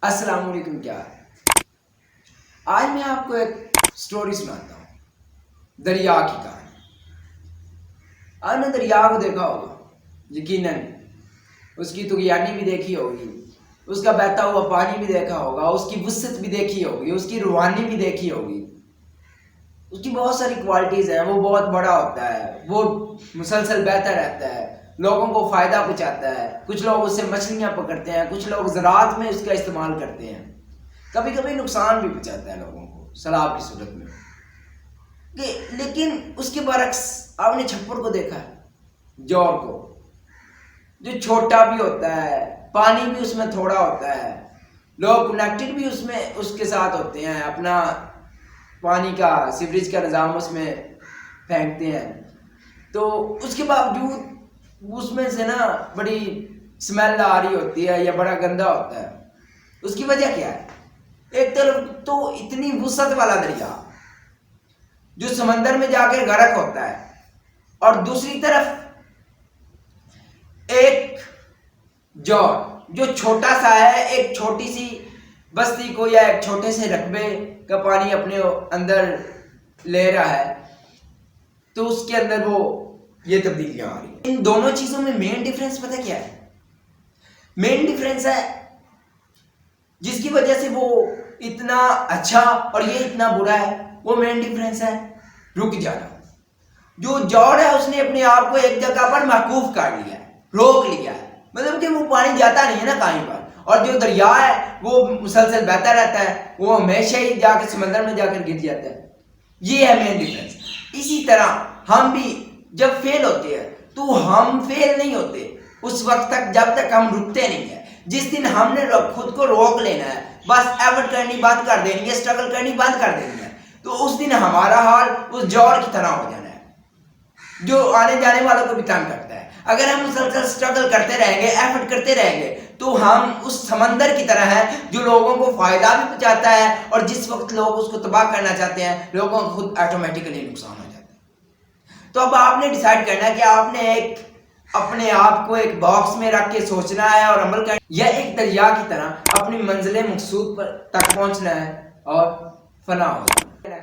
السلام علیکم، کیا ہے؟ آج میں آپ کو ایک سٹوری سناتا ہوں، دریا کی کہانی۔ آپ نے دریا کو دیکھا ہوگا، یقیناً اس کی طغیانی بھی دیکھی ہوگی، اس کا بہتا ہوا پانی بھی دیکھا ہوگا، اس کی وسعت بھی دیکھی ہوگی، اس کی روانی بھی دیکھی ہوگی۔ اس کی بہت ساری کوالٹیز ہیں، وہ بہت بڑا ہوتا ہے، وہ مسلسل بہتا رہتا ہے، لوگوں کو فائدہ پہنچاتا ہے۔ کچھ لوگ اس سے مچھلیاں پکڑتے ہیں، کچھ لوگ زراعت میں اس کا استعمال کرتے ہیں، کبھی کبھی نقصان بھی پہنچاتا ہے لوگوں کو سیلاب کی صورت میں۔ لیکن اس کے برعکس آپ نے چھپر کو دیکھا ہے، جور کو، جو چھوٹا بھی ہوتا ہے، پانی بھی اس میں تھوڑا ہوتا ہے، لوگ کنیکٹڈ بھی اس کے ساتھ ہوتے ہیں، اپنا پانی کا سیوریج کا نظام اس میں پھینکتے ہیں، تو اس کے باوجود اس میں سے نا بڑی سمیل آ رہی ہوتی ہے یا بڑا گندا ہوتا ہے۔ اس کی وجہ کیا ہے؟ ایک طرف تو اتنی وسعت والا دریا جو سمندر میں جا کے غرق ہوتا ہے، اور دوسری طرف ایک جور جو چھوٹا سا ہے، ایک چھوٹی سی بستی کو یا ایک چھوٹے سے رقبے کا پانی اپنے اندر لے رہا ہے، تو اس کے اندر وہ یہ تبدیلیاں آ رہی ہیں۔ ان دونوں چیزوں میں مین ڈیفرنس پتہ کیا ہے؟ مین ڈیفرنس ہے جس کی وجہ سے وہ اتنا اچھا اور یہ اتنا برا ہے، وہ مین ڈیفرنس ہے رک جانا۔ جو جوڑ ہے اس نے اپنے آپ کو ایک جگہ پر محفوظ کر لیا ہے، روک لیا ہے، مطلب کہ وہ پانی جاتا نہیں ہے نا کہیں پر۔ اور جو دریا ہے وہ مسلسل بہتا رہتا ہے، وہ ہمیشہ ہی جا کے سمندر میں جا کر گر جاتا ہے۔ یہ ہے مین ڈیفرنس۔ اسی طرح ہم بھی جب فیل ہوتے ہیں تو ہم فیل نہیں ہوتے اس وقت تک جب تک ہم رکتے نہیں ہیں۔ جس دن ہم نے خود کو روک لینا ہے، بس ایفرٹ کرنی بند کر دینی ہے، اسٹرگل کرنی بند کر دینی ہے، تو اس دن ہمارا حال اس جوڑ کی طرح ہو جانا ہے جو آنے جانے والوں کو بھی تنگ کرتا ہے۔ اگر ہم مسلسل اسٹرگل کرتے رہیں گے، ایفرٹ کرتے رہیں گے، تو ہم اس سمندر کی طرح ہیں جو لوگوں کو فائدہ بھی پہنچاتا ہے، اور جس وقت لوگ اس کو تباہ کرنا چاہتے ہیں، لوگوں کو خود آٹومیٹکلی نقصان ہو جاتا ہے۔ تو اب آپ نے ڈیسائیڈ کرنا ہے کہ آپ نے اپنے آپ کو ایک باکس میں رکھ کے سوچنا ہے اور عمل کرنا ہے، یا ایک دریا کی طرح اپنی منزل مقصود تک پہنچنا ہے اور فنا ہو جانا ہے۔